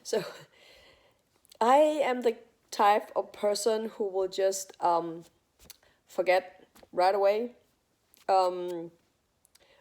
So I am the type of person who will just forget right away, um,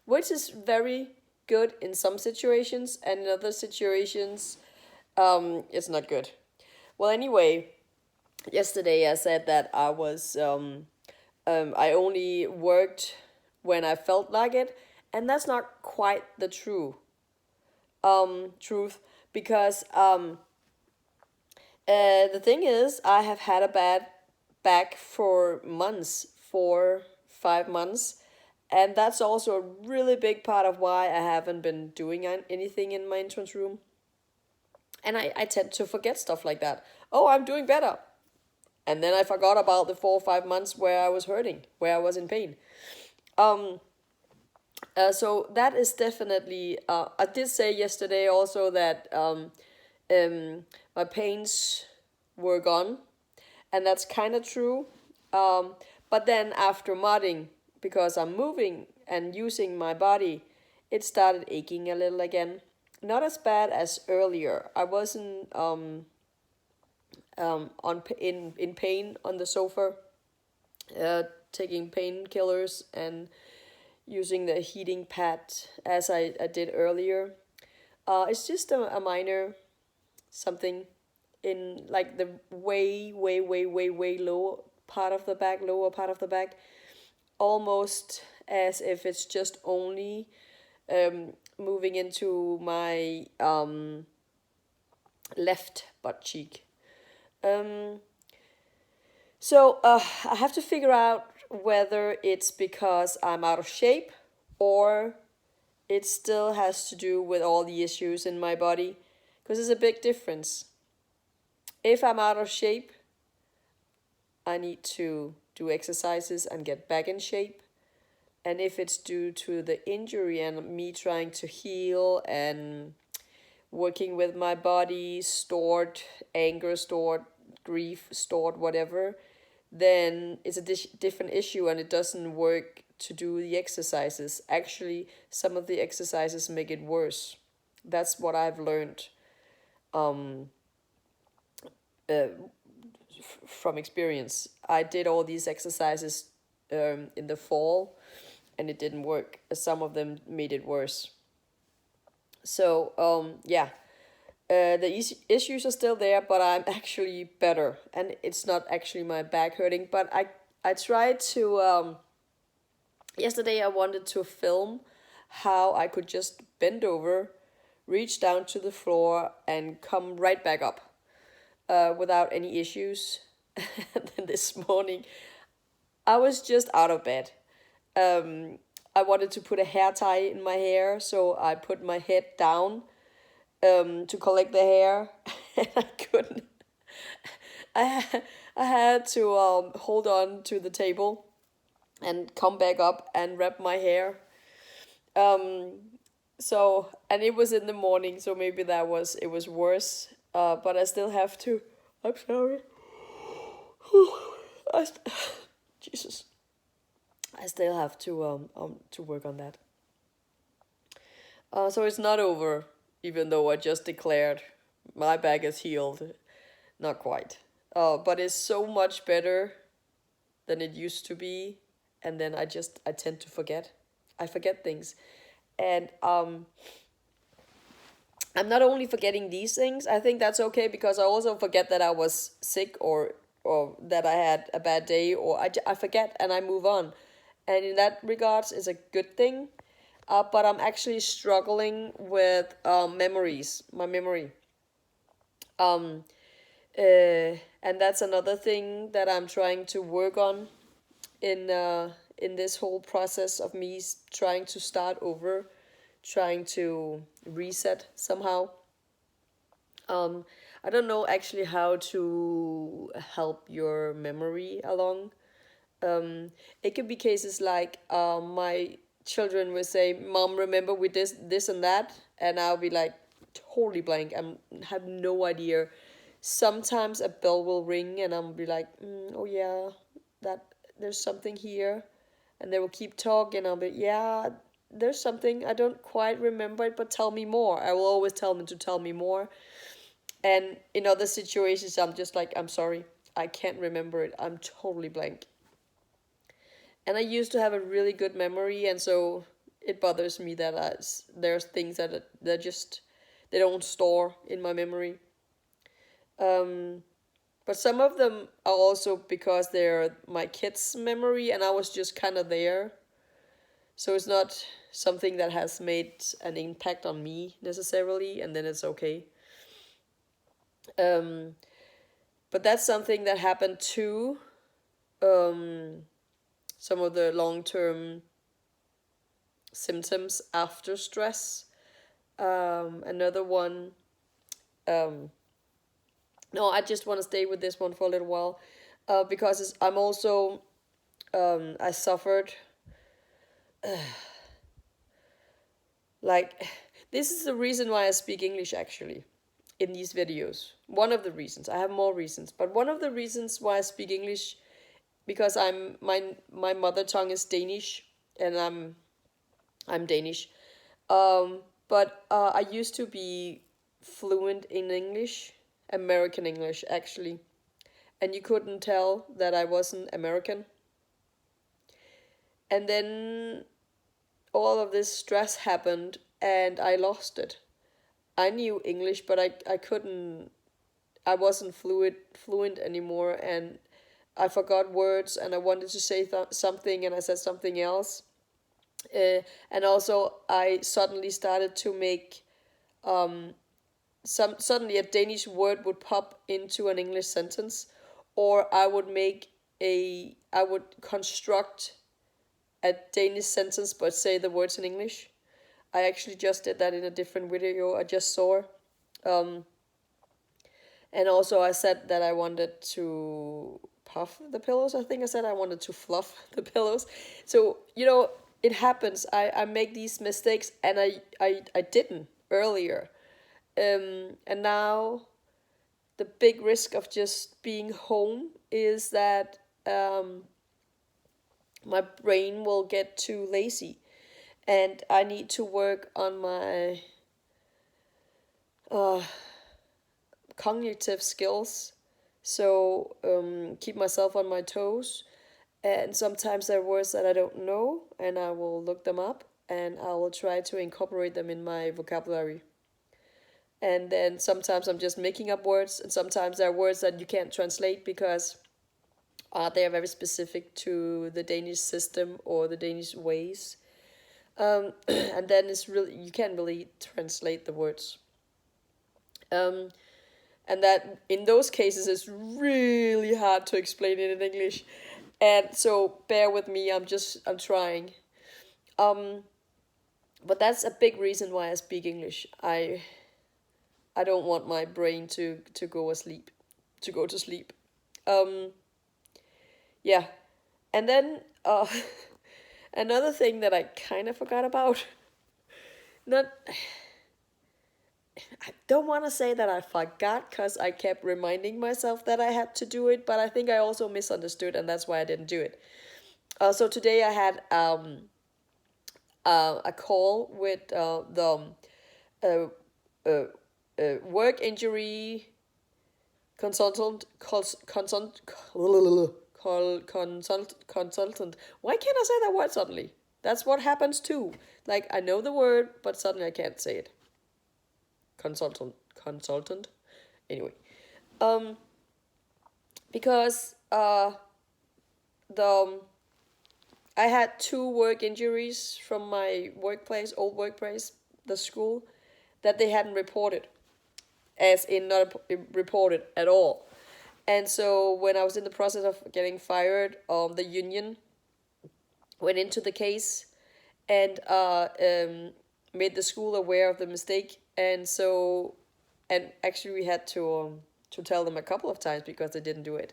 which is very good in some situations, and in other situations, it's not good. Well, anyway, yesterday I said that I only worked when I felt like it, and that's not quite the truth, because the thing is, I have had a bad back for months, 4, 5 months, and that's also a really big part of why I haven't been doing anything in my entrance room. And I tend to forget stuff like that. Oh, I'm doing better. And then I forgot about the 4 or 5 months where I was hurting, where I was in pain. Um, so that is definitely. I did say yesterday also that my pains were gone, and that's kind of true. Um, but then after modding, because I'm moving and using my body, it started aching a little again. Not as bad as earlier. I wasn't in pain on the sofa, taking painkillers and using the heating pad as I did earlier. It's just a minor something in like the way lower part of the back, almost as if it's just only moving into my left butt cheek. Um, so I have to figure out whether it's because I'm out of shape, or it still has to do with all the issues in my body, because there's a big difference. If I'm out of shape, I need to do exercises and get back in shape. And if it's due to the injury and me trying to heal and working with my body, stored anger, stored grief, stored whatever, then it's a different issue, and it doesn't work to do the exercises. Actually, some of the exercises make it worse. That's what I've learned um, uh, from experience. I did all these exercises in the fall, and it didn't work. Some of them made it worse. So yeah, the issues are still there, but I'm actually better, and it's not actually my back hurting. But I tried to yesterday I wanted to film how I could just bend over, reach down to the floor, and come right back up without any issues. And then this morning I was just out of bed. Um, I wanted to put a hair tie in my hair, so I put my head down to collect the hair, and I couldn't. I had to hold on to the table and come back up and wrap my hair. Um, so, and it was in the morning, so maybe it was worse. But I still have to. I'm sorry. I, Jesus, I still have to work on that. So it's not over, even though I just declared my back is healed. Not quite. But it's so much better than it used to be, and then I tend to forget. I forget things, and I'm not only forgetting these things. I think that's okay, because I also forget that I was sick, or that I had a bad day, or I forget and I move on, and in that regards, it's a good thing. But I'm actually struggling with memories, my memory. Um, and that's another thing that I'm trying to work on in this whole process of me trying to start over, trying to reset somehow. Um, I don't know actually how to help your memory along. It could be cases like my children will say, "Mom, remember we did this and that," and I'll be like totally blank. I have no idea. Sometimes a bell will ring, and I'll be like, "Oh yeah, that there's something here," and they will keep talking. I'll be, "Yeah, there's something. I don't quite remember it, but tell me more." I will always tell them to tell me more, And in other situations, I'm just like, I'm sorry, I can't remember it. I'm totally blank. And I used to have a really good memory, and so it bothers me that there's things that just they don't store in my memory. Um, but some of them are also because they're my kids' memory, and I was just kind of there. So it's not something that has made an impact on me necessarily, and then it's okay. Um, but that's something that happened too. Um, some of the long term symptoms after stress. Another one. Um, no, I just want to stay with this one for a little while, because I'm also I suffered like this is the reason why I speak English actually in these videos. One of the reasons. I have more reasons, but one of the reasons why I speak English because my mother tongue is Danish, and I'm Danish. But I used to be fluent in English, American English actually, and you couldn't tell that I wasn't American. And then all of this stress happened, and I lost it. I knew English, but I couldn't. I wasn't fluent anymore, and I forgot words, and I wanted to say something, and I said something else. And also, I suddenly started to make suddenly a Danish word would pop into an English sentence, or I would construct a Danish sentence but say the words in English. I actually just did that in a different video I just saw. Um, and also I said that I wanted to puff the pillows. I think I said I wanted to fluff the pillows. So, it happens. I make these mistakes, and I didn't earlier. And now the big risk of just being home is that my brain will get too lazy, and I need to work on my uh, cognitive skills. So keep myself on my toes. And sometimes there are words that I don't know, and I will look them up, and I will try to incorporate them in my vocabulary. And then sometimes I'm just making up words, and sometimes there are words that you can't translate because they are very specific to the Danish system or the Danish ways. And then it's really you can't really translate the words. Um, and that in those cases it's really hard to explain it in English. And so bear with me. I'm trying. Um, but that's a big reason why I speak English. I don't want my brain to go to sleep. Um, yeah, and then another thing that I kind of forgot about. Not, I don't want to say that I forgot because I kept reminding myself that I had to do it, but I think I also misunderstood, and that's why I didn't do it. So today I had a call with the uh, uh, work injury consultant. Why can't I say that word suddenly? That's what happens too. Like I know the word, but suddenly I can't say it. Consultant. Anyway, um, because the I had two work injuries from my old workplace, the school, that they hadn't reported, as in not reported at all. And so when I was in the process of getting fired, the union went into the case and made the school aware of the mistake. And actually we had to tell them a couple of times because they didn't do it.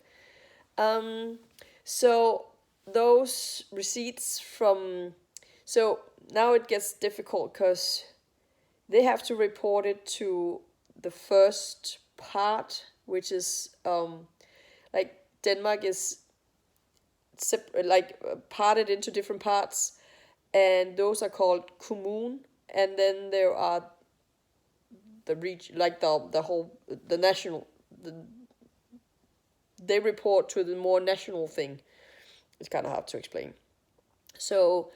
So those receipts from, so now it gets difficult because they have to report it to the first part, which is like Denmark is parted into different parts, and those are called kommune. And then there are the reach, like the whole the national. They report to the more national thing. It's kind of hard to explain. So,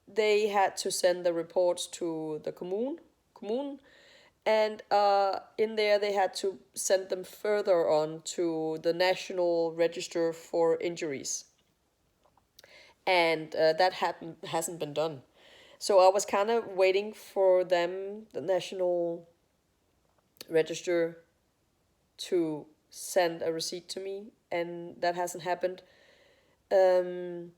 they had to send the reports to the commune, and in there they had to send them further on to the National Register for Injuries, and that hasn't been done. So I was kind of waiting for them, the National Register, to send a receipt to me, and that hasn't happened. Um,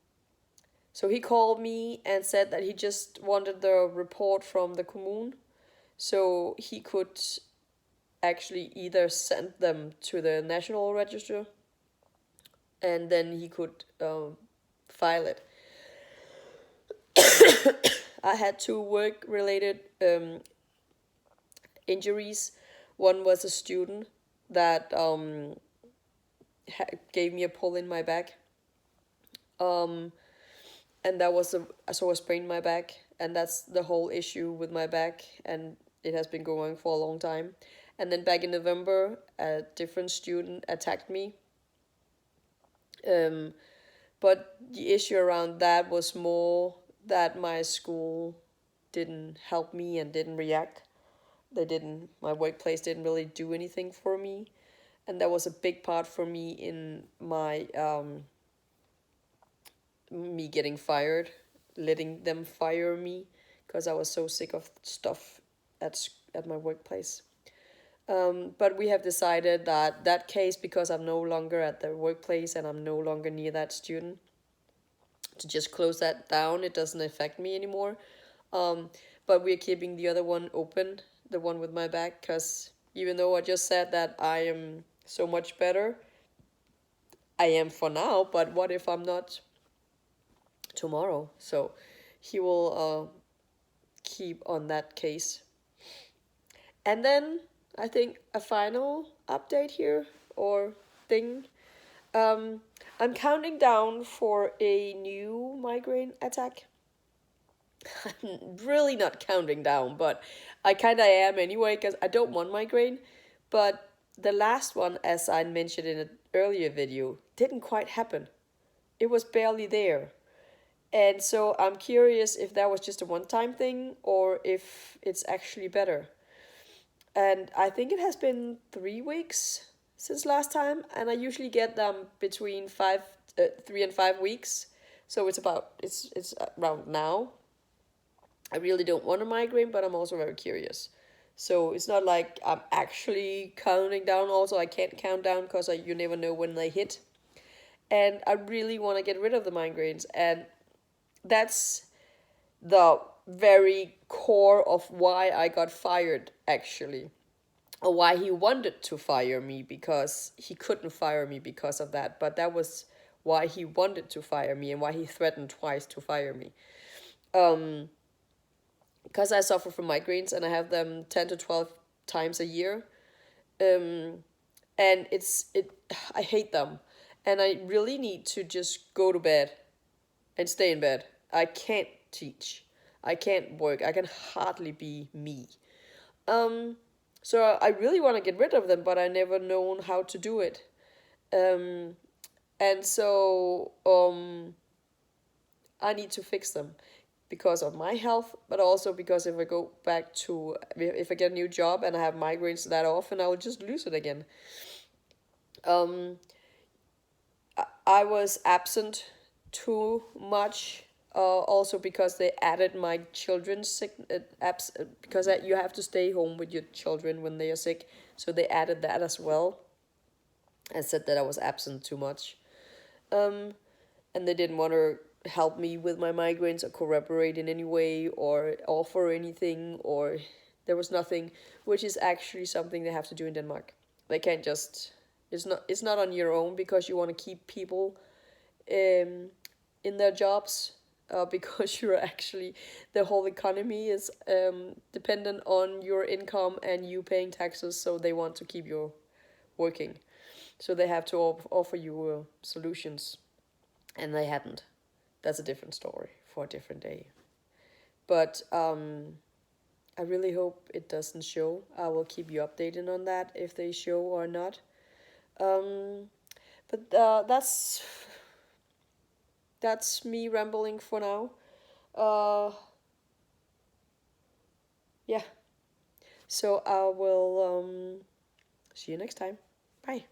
so he called me and said that he just wanted the report from the commune, so he could actually either send them to the National Register, and then he could file it. I had two work-related injuries. One was a student that gave me a pull in my back, and that was so I sprained my back, and that's the whole issue with my back, and it has been going for a long time. And then back in November, a different student attacked me. But the issue around that was more that my school didn't help me and didn't react. My workplace didn't really do anything for me. And that was a big part for me in my, me getting fired, letting them fire me, because I was so sick of stuff at my workplace. But we have decided that case, because I'm no longer at the workplace and I'm no longer near that student, to just close that down. It doesn't affect me anymore. But we're keeping the other one open, the one with my back, because even though I just said that I am so much better, I am for now, but what if I'm not tomorrow? So he will keep on that case. And then I think a final update here, or thing. I'm counting down for a new migraine attack. I'm really not counting down, but I kind of am anyway, because I don't want migraine. But the last one, as I mentioned in an earlier video, didn't quite happen. It was barely there. And so I'm curious if that was just a one-time thing or if it's actually better. And I think it has been 3 weeks since last time, and I usually get them between 3 and 5 weeks. So it's around now. I really don't want a migraine, but I'm also very curious. So it's not like I'm actually counting down. Also, I can't count down because you never know when they hit. And I really want to get rid of the migraines. And that's the very core of why I got fired, actually. Or why he wanted to fire me, because he couldn't fire me because of that. But that was why he wanted to fire me, and why he threatened twice to fire me. Because I suffer from migraines and I have them 10 to 12 times a year. And I hate them. And I really need to just go to bed and stay in bed. I can't teach. I can't work. I can hardly be me. So I really want to get rid of them, but I never known how to do it. And so I need to fix them, because of my health, but also because if I get a new job and I have migraines that often, I will just lose it again. I was absent too much, also because they added my children's sick because you have to stay home with your children when they are sick, so they added that as well, and said that I was absent too much, and they didn't want to help me with my migraines or corroborate in any way or offer anything, or there was nothing, which is actually something they have to do in Denmark. They can't just, it's not on your own, because you want to keep people in their jobs, because you're actually, the whole economy is dependent on your income and you paying taxes, so they want to keep you working. So they have to offer you solutions, and they hadn't. That's a different story for a different day. But I really hope it doesn't show. I will keep you updated on that if they show or not. Um, but that's me rambling for now. Yeah. So I will see you next time. Bye.